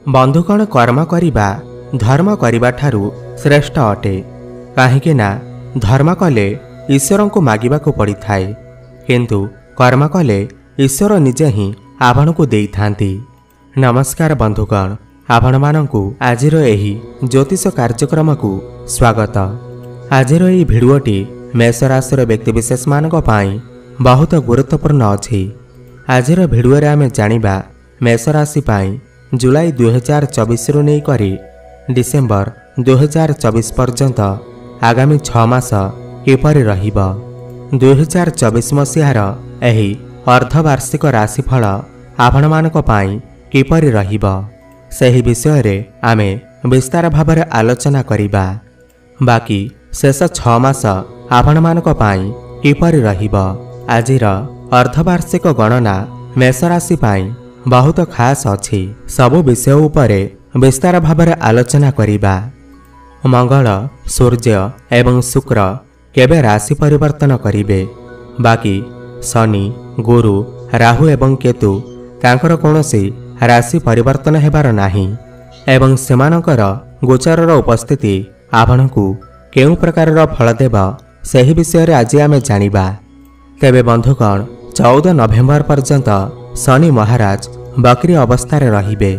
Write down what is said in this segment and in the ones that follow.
बंधुगण कर्म करिबा धर्म करिबा ठारू श्रेष्ठ अटे। काहेकि ना धर्म कले ईश्वर को मागिबा को पड़ी थाए, किंतु कर्म कले ईश्वर निजे ही आपण को देई थांती। नमस्कार बंधुगण, आपण मानंकु आजिर एही ज्योतिष कार्यक्रम को स्वागत। आजिर एही भिडियोटी मेष राशि व्यक्तिविशेष मानक पाई बहुत गुरुत्वपूर्ण अछि। आजिर भिडियो रे आमे जानिबा मेष राशि पाई जुलाई 2024 रु नै करी डिसेंबर 2024 पर्यंत आगामी 6 मास किपरि रहिबा। 2024 मसीहार एही अर्धवार्षिक राशिफल आपण मानक पाई किपरि रहिबा सेही विषय रे आमे विस्तार भाବରେ आलोचना करिबा। बाकी शेष 6 मास आपण मानक पाई किपरि रहिबा। आजिर अर्धवार्षिक गणना मेष राशि पाई बहुत खास अछि। सबु विषय उपरे विस्तार भाବରେ आलोचना करिबा। मंगल, सूर्य एवं शुक्र केबे राशि परिवर्तन करिबे। बाकी शनि, गुरु, राहु एवं केतु तांकर कोनोसी राशि परिवर्तन हेबार नाही एवं सेमानकर गोचरर उपस्थिति आपणकु केउ प्रकारर फल देबा सेही विषय रे आज आमे जानिबा। तेबे बंधुगण 14 नवेम्बर पर्यंत शनि महाराज बकरी अवस्था रे रहिबे,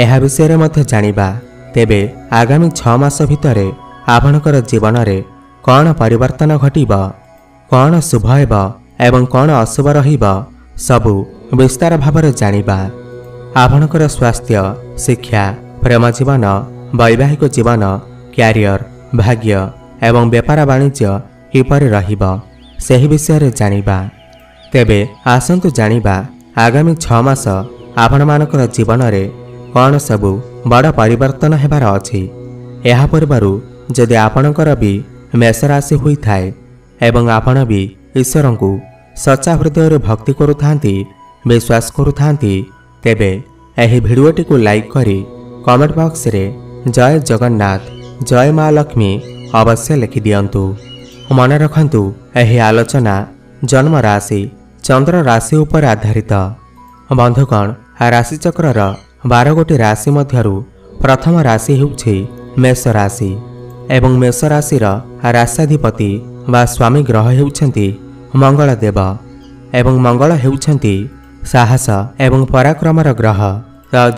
एहा विषय रे मध्य जानिबा। तेबे आगामी 6 मास भितरे आपणकर जीवन रे कौन परिवर्तन घटिबा, कौन शुभ हेबा एवं कौन अशुभ रहिबा सबु विस्तार भाବରେ जानिबा। आपणकर स्वास्थ्य, शिक्षा, प्रेम जीवन, वैवाहिक जीवन, क्यारियर, भाग्य एवं व्यापार वाणिज्य किपरि रहिबा सेही विषय रे जानिबा। तेबे आसंतु जानिबा आगामी 6 मास आपण मानकर जीवन रे कौन सबु बड़ परिवर्तन हेबार अछि। एहा पूर्वरु जदि आपणकर भी मेष राशि होई थाए एवं आपण भी ईश्वर को सच्चा हृदय भक्ति करुथांती, विश्वास करुथांती, तेबे एही भिडियोटी को लाइक करी कमेंट बॉक्स रे जय जगन्नाथ, जय मां लक्ष्मी अवश्य लिखि दियंतु। मन रखंतु एही आलोचना जन्म राशि चंद्र राशि उपर आधारित। बंधुगण राशि चक्रर 12 गोटी राशि मध्यरु प्रथम राशि हेउछि मेष राशि एवं मेष राशिर राष्ट्राधिपति बा स्वामी ग्रह हेउछंती मंगल देव एवं मंगल हेउछंती साहस एवं पराक्रमर ग्रह।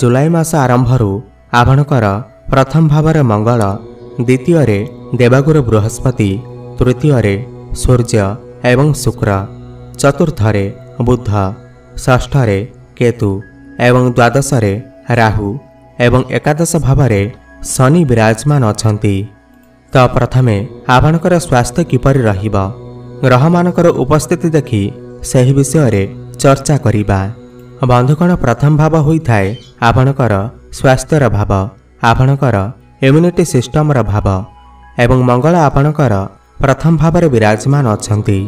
जुलाई मास आरंभरु आपणकर प्रथम भावर मंगल, द्वितीय रे देवगुरु बृहस्पति, तृतीय रे सूर्य एवं शुक्र, चतुर्थ रे बुध, षष्ठ रे केतु एवं द्वादश रे राहु एवं एकादश भावरे शनि विराजमान अछंती। तो प्रथमे आपणकर स्वास्थ्य किपरि रहिबा ग्रह मानकर उपस्थिति देखि सही विषय रे चर्चा करिबा। बंधुगण प्रथम भाव होई थाए आपणकर स्वास्थ्यर भाव, आपणकर इम्यूनिटी सिस्टमर भाव एवं मंगल आपणकर प्रथम भावरे विराजमान अछंती।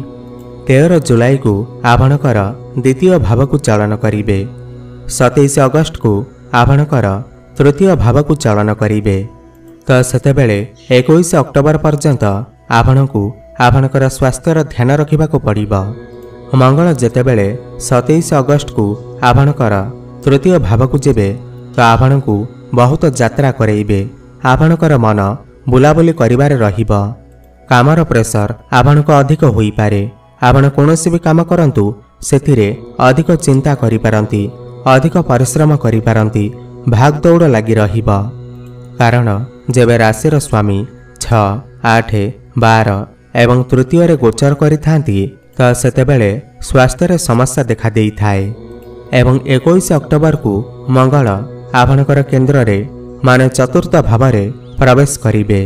13 जुलाई को आपणकर द्वितीय भाव को चलन करिबे। 27 अगस्त को आपणकर तृतीय भाव को चलन करिबे। तो सेतेबेले 21 अक्टोबर पर्यंत आपणकु आपणकर स्वास्थ्यर ध्यान रखिबा को पड़िबा। मंगल जेतेबेले 27 अगस्त को आपणकर तृतीय भाव को जेबे तो आपणकु बहुत यात्रा करेइबे। आपणकर मन बुलाबुली करिबारे रहिबा। कामर प्रेशर आपणको अधिक होई पारे। आपण कोनोसी भी काम करंतु सेथिरे अधिक चिंता करि पारंती, अधिक परिश्रम करि पारंती, भाग दौड़ लगी रहिबा। कारण जेबे राशिर स्वामी 6, 8, 12 एवं तृतीय रे गोचर करि थांती तो सेतेबेले स्वास्थ्य रे समस्या देखा देई थाए एवं 21 अक्टोबर को मंगल आपणकर केंद्र रे माने चतुर्थ भावरे प्रवेश करिबे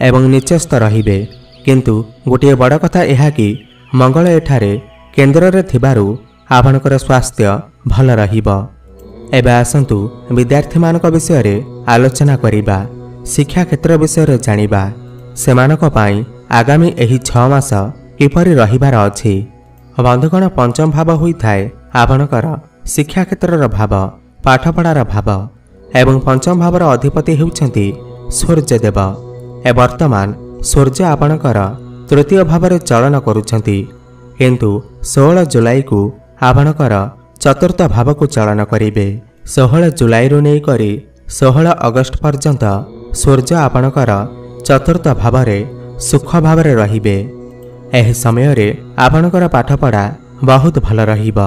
एवं निचस्थ रहिबे। किंतु गोटे बड़ कथा एहा कि मंगल एठारे केंद्र रे थिबारु आपणकर स्वास्थ्य भल रहिबा। एबे आसंतु विद्यार्थी मानक विषय रे आलोचना करिबा, शिक्षा क्षेत्र विषय रे जानिबा। सेमानक पाई आगामी एही 6 मास किपरि रहिबार अछि। बंधुगण पंचम भाव होई थाए आपणकर शिक्षा क्षेत्रर भाव, पाठपढ़ार भाव एवं पंचम भावर अधिपति हेउछंती सूर्य देव। ए वर्तमान सूर्य आपणकर तृतीय भावरे चलन करुछंती, किंतु 16 जुलाई को आपणकर चतुर्थ भाव को चलन करिबे। 16 जुलाई रु नै करी 16 ଅଗଷ୍ଟ ପର୍ଯ୍ୟନ୍ତ ସୂର୍ଯ୍ୟ ଆପଣଙ୍କର ଚତୁର୍ଥ ଭାବରେ ସୁଖ ଭାବରେ ରହିବେ। ଏହି ସମୟରେ ଆପଣଙ୍କର ପାଠପଢ଼ା ବହୁତ ଭଲ ରହିବ।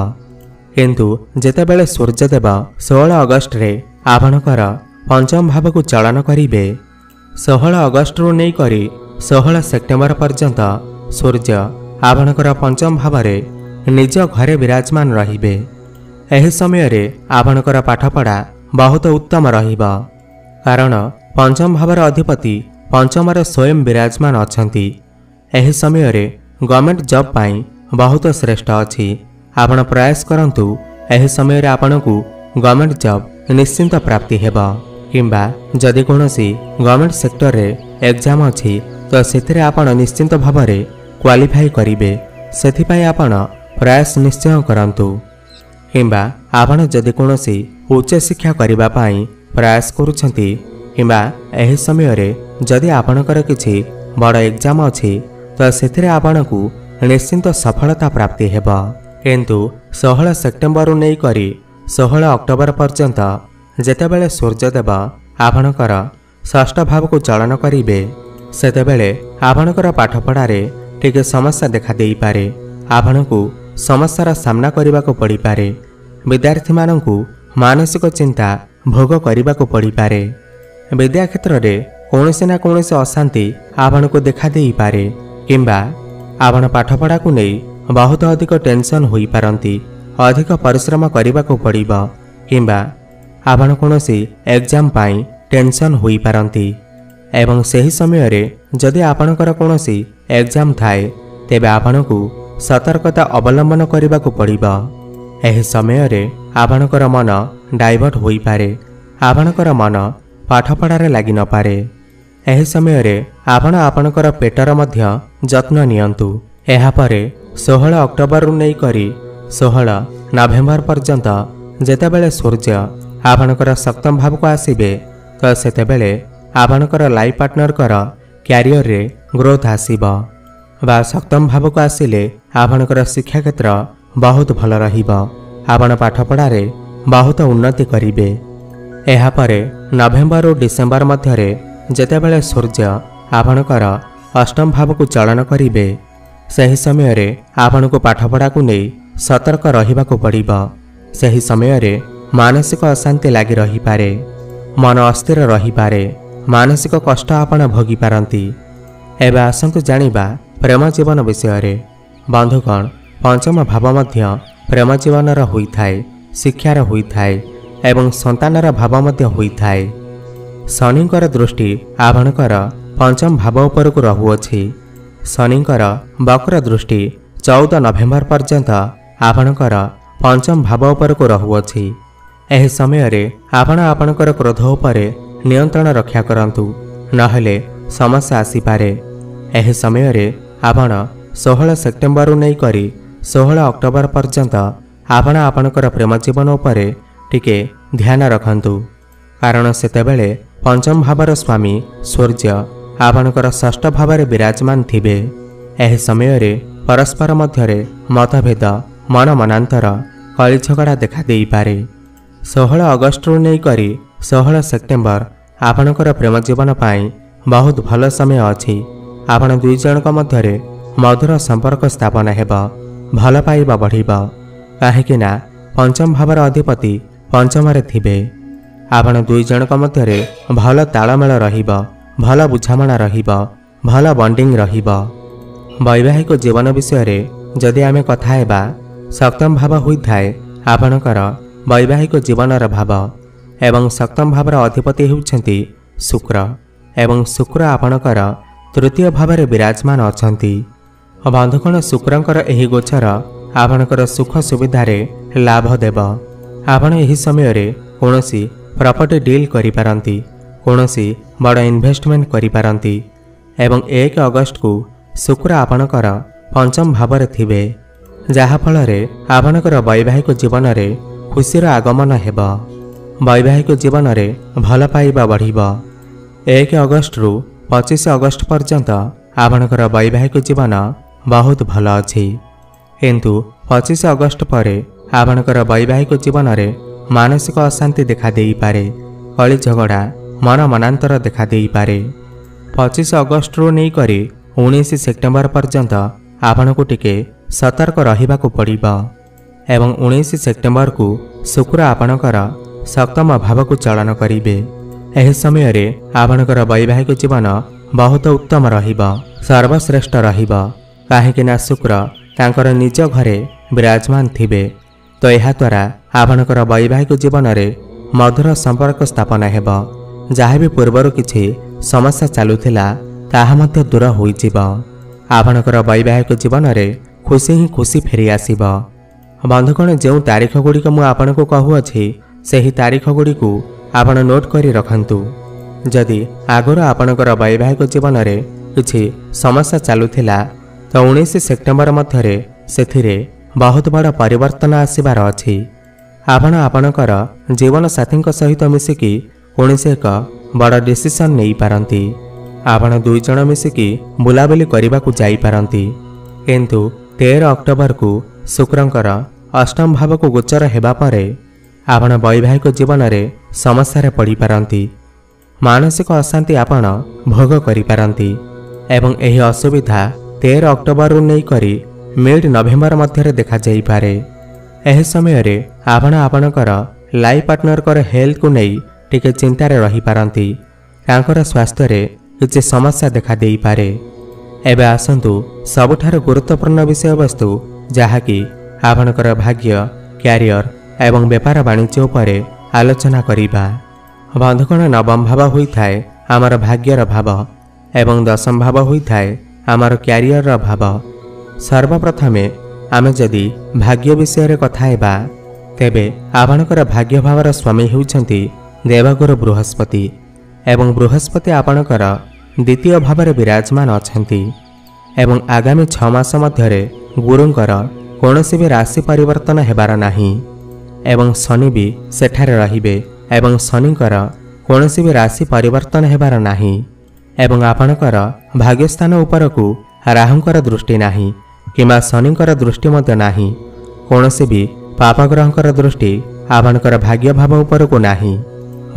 କିନ୍ତୁ ଯେତେବେଳେ ସୂର୍ଯ୍ୟଦେବ 16 ଅଗଷ୍ଟରେ ଆପଣଙ୍କର ପଞ୍ଚମ ଭାବକୁ ଚଳନ କରିବେ, 16 ଅଗଷ୍ଟରୁ ନେଇକରି 16 ସେପ୍ଟେମ୍ବର ପର୍ଯ୍ୟନ୍ତ ସୂର୍ଯ୍ୟ ଆପଣଙ୍କର ପଞ୍ଚମ ଭାବରେ ନିଜ ଘରେ ବିରାଜମାନ ରହିବେ। ଏହି ସମୟରେ ଆପଣଙ୍କର ପାଠପଢ଼ା ବହୁତ ଉତ୍ତମ ରହିବ, କାରଣ ପଞ୍ଚମ ଭାବର ଅଧିପତି ପଞ୍ଚମରେ ସ୍ୱୟଂ ବିରାଜମାନ ଅଛନ୍ତି। ଏହି ସମୟରେ ଗଭର୍ଣ୍ଣମେଣ୍ଟ ଜବ୍ ପାଇଁ ବହୁତ ଶ୍ରେଷ୍ଠ ଅଛି। ଆପଣ ପ୍ରୟାସ କରନ୍ତୁ, ଏହି ସମୟରେ ଆପଣଙ୍କୁ ଗଭର୍ଣ୍ଣମେଣ୍ଟ ଜବ୍ ନିଶ୍ଚିନ୍ତ ପ୍ରାପ୍ତି ହେବ। କିମ୍ବା ଯଦି କୌଣସି ଗଭର୍ଣ୍ଣମେଣ୍ଟ ସେକ୍ଟରରେ ଏକ୍ଜାମ୍ ଅଛି ତ ସେଥିରେ ଆପଣ ନିଶ୍ଚିନ୍ତ ଭାବରେ କ୍ୱାଲିଫାଇ କରିବେ। ସେଥିପାଇଁ ଆପଣ ପ୍ରୟାସ ନିଶ୍ଚୟ କରନ୍ତୁ। କିମ୍ବା ଆପଣ ଯଦି କୌଣସି ଉଚ୍ଚଶିକ୍ଷା କରିବା ପାଇଁ ପ୍ରୟାସ କରୁଛନ୍ତି, କିମ୍ବା ଏହି ସମୟରେ ଯଦି ଆପଣଙ୍କର କିଛି ବଡ଼ ଏକ୍ଜାମ୍ ଅଛି ତ ସେଥିରେ ଆପଣଙ୍କୁ ନିଶ୍ଚିନ୍ତ ସଫଳତା ପ୍ରାପ୍ତି ହେବ। କିନ୍ତୁ 16 ସେପ୍ଟେମ୍ବରରୁ ନେଇକରି 16 ଅକ୍ଟୋବର ପର୍ଯ୍ୟନ୍ତ ଯେତେବେଳେ ସୂର୍ଯ୍ୟଦେବ ଆପଣଙ୍କର ଷଷ୍ଠ ଭାବକୁ ଚଳନ କରିବେ, ସେତେବେଳେ ଆପଣଙ୍କର ପାଠପଢ଼ାରେ ଟିକେ ସମସ୍ୟା ଦେଖାଦେଇପାରେ। ଆପଣଙ୍କୁ ସମସ୍ୟାର ସାମ୍ନା କରିବାକୁ ପଡ଼ିପାରେ। ବିଦ୍ୟାର୍ଥୀମାନଙ୍କୁ ମାନସିକ ଚିନ୍ତା ଭୋଗ କରିବାକୁ ପଡ଼ିପାରେ। ବିଦ୍ୟା କ୍ଷେତ୍ରରେ କୌଣସି ନା କୌଣସି ଅଶାନ୍ତି ଆପଣଙ୍କୁ ଦେଖାଦେଇପାରେ। କିମ୍ବା ଆପଣ ପାଠପଢ଼ାକୁ ନେଇ ବହୁତ ଅଧିକ ଟେନସନ୍ ହୋଇପାରନ୍ତି। ଅଧିକ ପରିଶ୍ରମ କରିବାକୁ ପଡ଼ିବ। କିମ୍ବା ଆପଣ କୌଣସି ଏକ୍ଜାମ୍ ପାଇଁ ଟେନସନ୍ ହୋଇପାରନ୍ତି। ଏବଂ ସେହି ସମୟରେ ଯଦି ଆପଣଙ୍କର କୌଣସି ଏକ୍ଜାମ୍ ଥାଏ, ତେବେ ଆପଣଙ୍କୁ ସତର୍କତା ଅବଲମ୍ବନ କରିବାକୁ ପଡ଼ିବ। ଏହି ସମୟରେ ଆପଣଙ୍କର ମନ ଡାଇଭର୍ଟ ହୋଇପାରେ। ଆପଣଙ୍କର ମନ ପାଠପଢ଼ାରେ ଲାଗି ନପାରେ। ଏହି ସମୟରେ ଆପଣ ଆପଣଙ୍କର ପେଟର ମଧ୍ୟ ଯତ୍ନ ନିଅନ୍ତୁ। ଏହାପରେ 16 ଅକ୍ଟୋବରରୁ ନେଇକରି 16 ନଭେମ୍ବର ପର୍ଯ୍ୟନ୍ତ ଯେତେବେଳେ ସୂର୍ଯ୍ୟ ଆପଣଙ୍କର ସପ୍ତମ ଭାବକୁ ଆସିବେ, ତ ସେତେବେଳେ ଆପଣଙ୍କର ଲାଇଫ୍ ପାର୍ଟନରଙ୍କର କ୍ୟାରିୟରରେ ଗ୍ରୋଥ ଆସିବ। ବା ସପ୍ତମ ଭାବକୁ ଆସିଲେ ଆପଣଙ୍କର ଶିକ୍ଷାକ୍ଷେତ୍ର ବହୁତ ଭଲ ରହିବ। ଆପଣ ପାଠପଢ଼ାରେ ବହୁତ ଉନ୍ନତି କରିବେ। ଏହାପରେ ନଭେମ୍ବର ଓ ଡିସେମ୍ବର ମଧ୍ୟରେ ଯେତେବେଳେ ସୂର୍ଯ୍ୟ ଆପଣଙ୍କର ଅଷ୍ଟମ ଭାବକୁ ଚଳନ କରିବେ, ସେହି ସମୟରେ ଆପଣଙ୍କୁ ପାଠପଢ଼ାକୁ ନେଇ ସତର୍କ ରହିବାକୁ ପଡ଼ିବ। ସେହି ସମୟରେ ମାନସିକ ଅଶାନ୍ତି ଲାଗି ରହିପାରେ। ମନ ଅସ୍ଥିର ରହିପାରେ। ମାନସିକ କଷ୍ଟ ଆପଣ ଭୋଗିପାରନ୍ତି। ଏବେ ଆସନ୍ତୁ ଜାଣିବା ପ୍ରେମ ଜୀବନ ବିଷୟରେ। ବନ୍ଧୁଗଣ, ପଞ୍ଚମ ଭାବ ମଧ୍ୟ ପ୍ରେମ ଜୀବନର ହୋଇଥାଏ, ଶିକ୍ଷାର ହୋଇଥାଏ ଏବଂ ସନ୍ତାନର ଭାବ ମଧ୍ୟ ହୋଇଥାଏ। ଶନିଙ୍କର ଦୃଷ୍ଟି ଆପଣଙ୍କର ପଞ୍ଚମ ଭାବ ଉପରକୁ ରହୁଅଛି। ଶନିଙ୍କର ବକ୍ର ଦୃଷ୍ଟି 14 ନଭେମ୍ବର ପର୍ଯ୍ୟନ୍ତ ଆପଣଙ୍କର ପଞ୍ଚମ ଭାବ ଉପରକୁ ରହୁଅଛି। ଏହି ସମୟରେ ଆପଣ ଆପଣଙ୍କର କ୍ରୋଧ ଉପରେ ନିୟନ୍ତ୍ରଣ ରକ୍ଷା କରନ୍ତୁ, ନହେଲେ ସମସ୍ୟା ଆସିପାରେ। ଏହି ସମୟରେ ଆପଣ 16 ସେପ୍ଟେମ୍ବରରୁ ନେଇକରି 16 ଅକ୍ଟୋବର ପର୍ଯ୍ୟନ୍ତ ଆପଣ ଆପଣଙ୍କର ପ୍ରେମ ଜୀବନ ଉପରେ ଟିକେ ଧ୍ୟାନ ରଖନ୍ତୁ, କାରଣ ସେତେବେଳେ ପଞ୍ଚମ ଭାବର ସ୍ୱାମୀ ସୂର୍ଯ୍ୟ ଆପଣଙ୍କର ଷଷ୍ଠ ଭାବରେ ବିରାଜମାନ ଥିବେ। ଏହି ସମୟରେ ପରସ୍ପର ମଧ୍ୟରେ ମତଭେଦ, ମନମନାନ୍ତର, କଳିଝଗଡ଼ା ଦେଖାଦେଇପାରେ। 16 ଅଗଷ୍ଟରୁ ନେଇକରି 16 ସେପ୍ଟେମ୍ବର ଆପଣଙ୍କର ପ୍ରେମ ଜୀବନ ପାଇଁ ବହୁତ ଭଲ ସମୟ ଅଛି। ଆପଣ ଦୁଇ ଜଣଙ୍କ ମଧ୍ୟରେ ମଧୁର ସମ୍ପର୍କ ସ୍ଥାପନ ହେବ। ଭଲ ପାଇବା ବଢ଼ିବ, କାହିଁକି ନା ପଞ୍ଚମ ଭାବର ଅଧିପତି ପଞ୍ଚମରେ ଥିବେ। ଆପଣ ଦୁଇ ଜଣଙ୍କ ମଧ୍ୟରେ ଭଲ ତାଳମେଳ ରହିବ, ଭଲ ବୁଝାମଣା ରହିବ, ଭଲ ବଣ୍ଡିଂ ରହିବ। ବୈବାହିକ ଜୀବନ ବିଷୟରେ ଯଦି ଆମେ କଥା ହେବା, ସପ୍ତମ ଭାବ ହୋଇଥାଏ ଆପଣଙ୍କର ବୈବାହିକ ଜୀବନର ଭାବ ଏବଂ ସପ୍ତମ ଭାବର ଅଧିପତି ହେଉଛନ୍ତି ଶୁକ୍ର ଏବଂ ଶୁକ୍ର ଆପଣଙ୍କର ତୃତୀୟ ଭାବରେ ବିରାଜମାନ ଅଛନ୍ତି। ବନ୍ଧୁଗଣ, ଶୁକ୍ରଙ୍କର ଏହି ଗୋଚର ଆପଣଙ୍କର ସୁଖ ସୁବିଧାରେ ଲାଭ ଦେବ। ଆପଣ ଏହି ସମୟରେ କୌଣସି ପ୍ରପର୍ଟି ଡିଲ୍ କରିପାରନ୍ତି, କୌଣସି ବଡ଼ ଇନଭେଷ୍ଟମେଣ୍ଟ କରିପାରନ୍ତି ଏବଂ 1 ଅଗଷ୍ଟକୁ ଶୁକ୍ର ଆପଣଙ୍କର ପଞ୍ଚମ ଭାବରେ ଥିବେ, ଯାହାଫଳରେ ଆପଣଙ୍କର ବୈବାହିକ ଜୀବନରେ ଖୁସିର ଆଗମନ ହେବ। ବୈବାହିକ ଜୀବନରେ ଭଲ ପାଇବା ବଢ଼ିବ। 1 ଅଗଷ୍ଟରୁ 25 ଅଗଷ୍ଟ ପର୍ଯ୍ୟନ୍ତ ଆପଣଙ୍କର ବୈବାହିକ ଜୀବନ ବହୁତ ଭଲ ଅଛି। କିନ୍ତୁ 25 ଅଗଷ୍ଟ ପରେ ଆପଣଙ୍କର ବୈବାହିକ ଜୀବନରେ ମାନସିକ ଅଶାନ୍ତି ଦେଖାଦେଇପାରେ। କଳି ଝଗଡ଼ା ମନ ମନାନ୍ତର ଦେଖାଦେଇପାରେ। 25 ଅଗଷ୍ଟରୁ ନେଇକରି 19 ସେପ୍ଟେମ୍ବର ପର୍ଯ୍ୟନ୍ତ ଆପଣଙ୍କୁ ଟିକେ ସତର୍କ ରହିବାକୁ ପଡ଼ିବ ଏବଂ 19 ସେପ୍ଟେମ୍ବରକୁ ଶୁକ୍ର ଆପଣଙ୍କର ସପ୍ତମ ଭାବକୁ ଚଳନ କରିବେ। ଏହି ସମୟରେ ଆପଣଙ୍କର ବୈବାହିକ ଜୀବନ ବହୁତ ଉତ୍ତମ ରହିବ, ସର୍ବଶ୍ରେଷ୍ଠ ରହିବ, କାହିଁକିନା ଶୁକ୍ର ତାଙ୍କର ନିଜ ଘରେ ବିରାଜମାନ ଥିବେ। ତ ଏହାଦ୍ୱାରା ଆପଣଙ୍କର ବୈବାହିକ ଜୀବନରେ ମଧୁର ସମ୍ପର୍କ ସ୍ଥାପନ ହେବ। ଯାହା ବି ପୂର୍ବରୁ କିଛି ସମସ୍ୟା ଚାଲୁଥିଲା ତାହା ମଧ୍ୟ ଦୂର ହୋଇଯିବ। ଆପଣଙ୍କର ବୈବାହିକ ଜୀବନରେ ଖୁସି ହିଁ ଖୁସି ଫେରି ଆସିବ। ବନ୍ଧୁଗଣ, ଯେଉଁ ତାରିଖ ଗୁଡ଼ିକ ମୁଁ ଆପଣଙ୍କୁ କହୁଅଛି ସେହି ତାରିଖ ଗୁଡ଼ିକୁ ଆପଣ ନୋଟ୍ କରି ରଖନ୍ତୁ। ଯଦି ଆଗରୁ ଆପଣଙ୍କର ବୈବାହିକ ଜୀବନରେ କିଛି ସମସ୍ୟା ଚାଲୁଥିଲା ତ 19 ସେପ୍ଟେମ୍ବର ମଧ୍ୟରେ ସେଥିରେ ବହୁତ ବଡ଼ ପରିବର୍ତ୍ତନ ଆସିବାର ଅଛି। ଆପଣ ଆପଣଙ୍କର ଜୀବନସାଥୀଙ୍କ ସହିତ ମିଶିକି କୌଣସି ଏକ ବଡ଼ ଡିସିସନ୍ ନେଇପାରନ୍ତି। ଆପଣ 2 ଜଣ ମିଶିକି ବୁଲାବୁଲି କରିବାକୁ ଯାଇପାରନ୍ତି। କିନ୍ତୁ 13 ଅକ୍ଟୋବରକୁ ଶୁକ୍ରଙ୍କର ଅଷ୍ଟମ ଭାବକୁ ଗୋଚର ହେବା ପରେ ଆପଣ ବୈବାହିକ ଜୀବନରେ ସମସ୍ୟାରେ ପଡ଼ିପାରନ୍ତି। ମାନସିକ ଅଶାନ୍ତି ଆପଣ ଭୋଗ କରିପାରନ୍ତି ଏବଂ ଏହି ଅସୁବିଧା 13 ଅକ୍ଟୋବରରୁ ନେଇକରି ମିଡ୍ ନଭେମ୍ବର ମଧ୍ୟରେ ଦେଖାଯାଇପାରେ। ଏହି ସମୟରେ ଆପଣ ଆପଣଙ୍କର ଲାଇଫ୍ ପାର୍ଟନରଙ୍କର ହେଲ୍ଥକୁ ନେଇ ଟିକେ ଚିନ୍ତାରେ ରହିପାରନ୍ତି। ତାଙ୍କର ସ୍ୱାସ୍ଥ୍ୟରେ କିଛି ସମସ୍ୟା ଦେଖାଦେଇପାରେ। ଏବେ ଆସନ୍ତୁ ସବୁଠାରୁ ଗୁରୁତ୍ୱପୂର୍ଣ୍ଣ ବିଷୟବସ୍ତୁ, ଯାହାକି ଆପଣଙ୍କର ଭାଗ୍ୟ, କ୍ୟାରିୟର ଏବଂ ବେପାର ବାଣିଜ୍ୟ ଉପରେ ଆଲୋଚନା କରିବା। ବନ୍ଧୁଗଣ, ନବମ ଭାବ ହୋଇଥାଏ ଆମର ଭାଗ୍ୟର ଭାବ ଏବଂ ଦଶମ ଭାବ ହୋଇଥାଏ ଆମର କ୍ୟାରିୟରର ଭାବ। ସର୍ବପ୍ରଥମେ ଆମେ ଯଦି ଭାଗ୍ୟ ବିଷୟରେ କଥା ହେବା, ତେବେ ଆପଣଙ୍କର ଭାଗ୍ୟ ଭାବର ସ୍ୱାମୀ ହେଉଛନ୍ତି ଦେବଗୁରୁ ବୃହସ୍ପତି ଏବଂ ବୃହସ୍ପତି ଆପଣଙ୍କର ଦ୍ୱିତୀୟ ଭାବରେ ବିରାଜମାନ ଅଛନ୍ତି ଏବଂ ଆଗାମୀ 6 ମାସ ମଧ୍ୟରେ ଗୁରୁଙ୍କର କୌଣସି ବି ରାଶି ପରିବର୍ତ୍ତନ ହେବାର ନାହିଁ ଏବଂ ଶନି ବି ସେଠାରେ ରହିବେ ଏବଂ ଶନିଙ୍କର କୌଣସି ବି ରାଶି ପରିବର୍ତ୍ତନ ହେବାର ନାହିଁ ଏବଂ ଆପଣଙ୍କର ଭାଗ୍ୟସ୍ଥାନ ଉପରକୁ ରାହୁଙ୍କର ଦୃଷ୍ଟି ନାହିଁ କିମ୍ବା ଶନିଙ୍କର ଦୃଷ୍ଟି ମଧ୍ୟ ନାହିଁ। କୌଣସି ବି ପାପଗ୍ରହଙ୍କର ଦୃଷ୍ଟି ଆପଣଙ୍କର ଭାଗ୍ୟ ଭାବ ଉପରକୁ ନାହିଁ।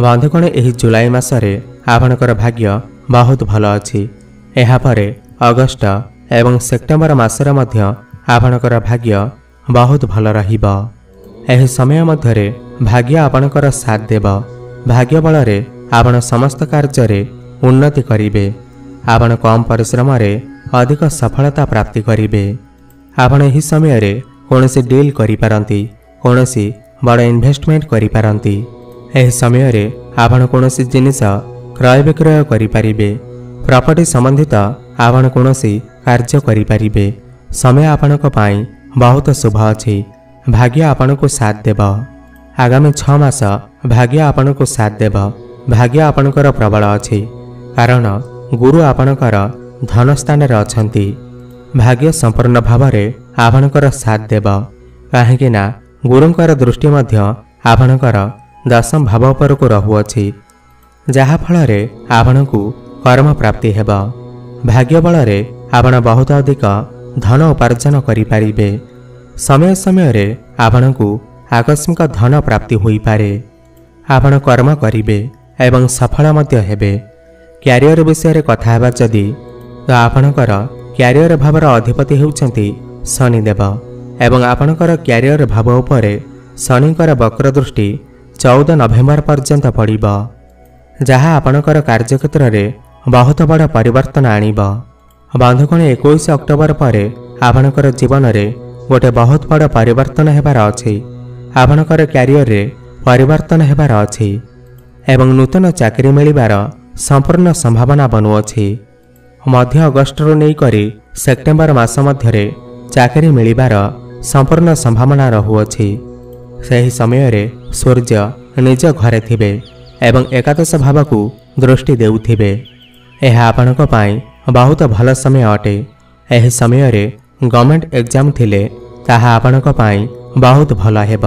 ବନ୍ଧୁଗଣ, ଏହି ଜୁଲାଇ ମାସରେ ଆପଣଙ୍କର ଭାଗ୍ୟ ବହୁତ ଭଲ ଅଛି। ଏହାପରେ ଅଗଷ୍ଟ ଏବଂ ସେପ୍ଟେମ୍ବର ମାସରେ ମଧ୍ୟ ଆପଣଙ୍କର ଭାଗ୍ୟ ବହୁତ ଭଲ ରହିବ। ଏହି ସମୟ ମଧ୍ୟରେ ଭାଗ୍ୟ ଆପଣଙ୍କର ସାଥ ଦେବ। ଭାଗ୍ୟ ବଳରେ ଆପଣ ସମସ୍ତ କାର୍ଯ୍ୟରେ ଉନ୍ନତି କରିବେ। ଆପଣ କମ୍ ପରିଶ୍ରମରେ ଅଧିକ ସଫଳତା ପ୍ରାପ୍ତି କରିବେ। ଆପଣ ଏହି ସମୟରେ କୌଣସି ଡିଲ୍ କରିପାରନ୍ତି, କୌଣସି ବଡ଼ ଇନଭେଷ୍ଟମେଣ୍ଟ କରିପାରନ୍ତି। ଏହି ସମୟରେ ଆପଣ କୌଣସି ଜିନିଷ କ୍ରୟ ବିକ୍ରୟ କରିପାରିବେ। ପ୍ରପର୍ଟି ସମ୍ବନ୍ଧିତ ଆପଣ କୌଣସି କାର୍ଯ୍ୟ କରିପାରିବେ। ସମୟ ଆପଣଙ୍କ ପାଇଁ ବହୁତ ଶୁଭ ଅଛି। ଭାଗ୍ୟ ଆପଣଙ୍କୁ ସାଥ ଦେବ। ଆଗାମୀ 6 ମାସ ଭାଗ୍ୟ ଆପଣଙ୍କୁ ସାଥ ଦେବ। ଭାଗ୍ୟ ଆପଣଙ୍କର ପ୍ରବଳ ଅଛି, କାରଣ ଗୁରୁ ଆପଣଙ୍କର ଧନ ସ୍ଥାନରେ ଅଛନ୍ତି। ଭାଗ୍ୟ ସମ୍ପୂର୍ଣ୍ଣ ଭାବରେ ଆପଣଙ୍କର ସାଥ ଦେବ, କାହିଁକି ନା ଗୁରୁଙ୍କର ଦୃଷ୍ଟି ମଧ୍ୟ ଆପଣଙ୍କର ଦଶମ ଭାବ ଉପରକୁ ରହୁଅଛି, ଯାହାଫଳରେ ଆପଣଙ୍କୁ କର୍ମ ପ୍ରାପ୍ତି ହେବ। ଭାଗ୍ୟ ବଳରେ ଆପଣ ବହୁତ ଅଧିକ ଧନ ଉପାର୍ଜନ କରିପାରିବେ। ସମୟ ସମୟରେ ଆପଣଙ୍କୁ ଆକସ୍ମିକ ଧନ ପ୍ରାପ୍ତି ହୋଇପାରେ। ଆପଣ କର୍ମ କରିବେ ଏବଂ ସଫଳ ମଧ୍ୟ ହେବେ। କ୍ୟାରିୟର ବିଷୟରେ କଥା ହେବା ଯଦି, ତ ଆପଣଙ୍କର କ୍ୟାରିୟର ଭାବର ଅଧିପତି ହେଉଛନ୍ତି ଶନିଦେବ ଏବଂ ଆପଣଙ୍କର କ୍ୟାରିୟର ଭାବ ଉପରେ ଶନିଙ୍କର ବକ୍ର ଦୃଷ୍ଟି 14 ନଭେମ୍ବର ପର୍ଯ୍ୟନ୍ତ ପଡ଼ିବ, ଯାହା ଆପଣଙ୍କର କାର୍ଯ୍ୟକ୍ଷେତ୍ରରେ ବହୁତ ବଡ଼ ପରିବର୍ତ୍ତନ ଆଣିବ। ବନ୍ଧୁଗଣ, 21 ଅକ୍ଟୋବର ପରେ ଆପଣଙ୍କର ଜୀବନରେ ଗୋଟେ ବହୁତ ବଡ଼ ପରିବର୍ତ୍ତନ ହେବାର ଅଛି। ଆପଣଙ୍କର କ୍ୟାରିୟରରେ ପରିବର୍ତ୍ତନ ହେବାର ଅଛି ଏବଂ ନୂତନ ଚାକିରି ମିଳିବାର ସମ୍ପୂର୍ଣ୍ଣ ସମ୍ଭାବନା ବନୁଅଛି। ମଧ୍ୟ ଅଗଷ୍ଟରୁ ନେଇକରି ସେପ୍ଟେମ୍ବର ମାସ ମଧ୍ୟରେ ଚାକିରି ମିଳିବାର ସମ୍ପୂର୍ଣ୍ଣ ସମ୍ଭାବନା ରହୁଅଛି। ସେହି ସମୟରେ ସୂର୍ଯ୍ୟ ନିଜ ଘରେ ଥିବେ ଏବଂ ଏକାଦଶ ଭାବକୁ ଦୃଷ୍ଟି ଦେଉଥିବେ। ଏହା ଆପଣଙ୍କ ପାଇଁ ବହୁତ ଭଲ ସମୟ ଅଟେ। ଏହି ସମୟରେ ଗଭର୍ଣ୍ଣମେଣ୍ଟ ଏକ୍ଜାମ୍ ଥିଲେ ତାହା ଆପଣଙ୍କ ପାଇଁ ବହୁତ ଭଲ ହେବ,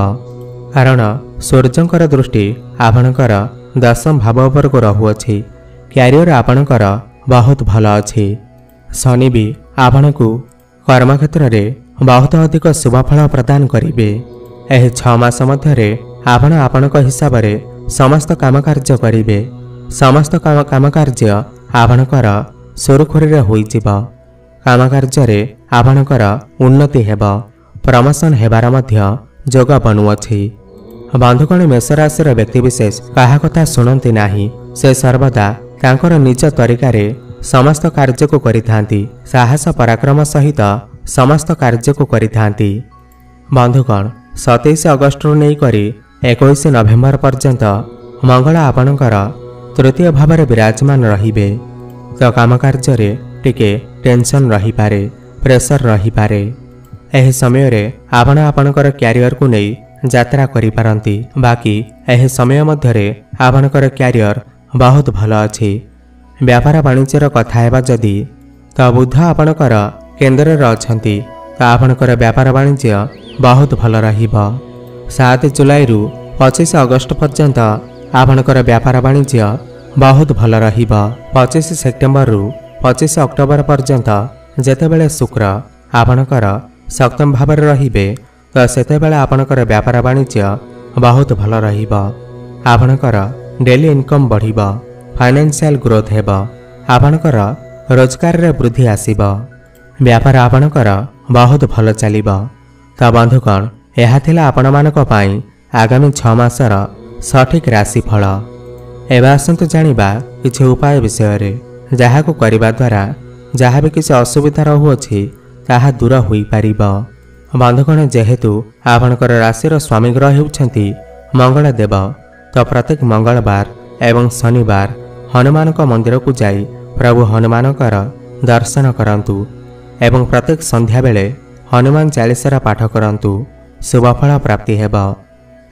କାରଣ ସୂର୍ଯ୍ୟଙ୍କର ଦୃଷ୍ଟି ଆପଣଙ୍କର ଦଶମ ଭାବ ଉପରକୁ ରହୁଅଛି। କ୍ୟାରିୟର ଆପଣଙ୍କର ବହୁତ ଭଲ ଅଛି। ଶନି ବି ଆପଣଙ୍କୁ କର୍ମକ୍ଷେତ୍ରରେ ବହୁତ ଅଧିକ ଶୁଭଫଳ ପ୍ରଦାନ କରିବେ। ଏହି 6 ମାସ ମଧ୍ୟରେ ଆପଣ ଆପଣଙ୍କ ହିସାବରେ समस्त काम कार्य करिवे। समस्त काम कार्य आपणकर सुरुखुरीरे होइजिब। काम कार्य आपणकर उन्नति हेब। प्रमोशन हेबार मध्य जोग बनुअछि। बंधुगण मेष राशि व्यक्तिविशेष कहा कथा शुणती नाही। से सर्वदा तांकर निज तरीकारे समस्त कार्य को करिथांती। साहस पराक्रम सहित समस्त कार्य को करिथांती। बंधुगण 27 अगस्ट रु नहीं करी 21 नवेम्बर पर्यंत मंगल आपणकर तृतीय भाव में विराजमान रहिबे। तो काम कार्य टिके टेंशन रही पारे, प्रेशर रही पारे। एही समय रे आपण आपणकर क्यारियर को नहीं यात्रा करि पारंती। बाकी एही समय मध्यरे आपणकर क्यारियर बहुत भल अछि। व्यापार वाणिज्यर कथा हेबा जदि तो बुध आपणकर केंद्र रे अछंती। तो आपणकर व्यापार वाणिज्य बहुत भल रहिबो। 7 जुलाई रु 25 अगस्त पर्यंत आपणकर व्यापार वाणिज्य बहुत भल रहिबो। 25 सेप्टेम्बर रु 25 अक्टोबर पर्यंत जेतेबेले शुक्र आपणकर सप्तम भाव में रहिबे तो सेतेबेले आपणकर व्यापार वाणिज्य बहुत भल रहिबो। आपणकर डेली इनकम बढ़िबो। फाइनेंशियल ग्रोथ हेबो। आपणकर रोजगार रे वृद्धि आसीबो। व्यापार आपणकर बहुत भल चलिबो। तो बंधुगण यह थिला आपणमानक पई आगामी 6 मासर सठिक राशिफल। एबे आसंतु जानिबा किछि उपाय विषय रे जहा को करिबा द्वारा जहा भी किछि असुविधा रहुअछि ताहा दूर होई पारिबो। बंधुगण जेहेतु आपणकर राशिर स्वामी ग्रह हेउछंती मंगल देव, तो प्रत्येक मंगलवार एवं शनिवार हनुमान मंदिर को जाई प्रभु हनुमानकर दर्शन करंतु एवं प्रत्येक संध्या बेले हनुमान चालीसार पाठ करंतु। शुभफल प्राप्ति हेब।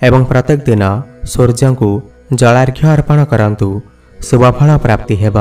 एवं प्रत्येक दिन सूर्य को जलार्घ्य अर्पण करंतु। शुभफल प्राप्ति हेब।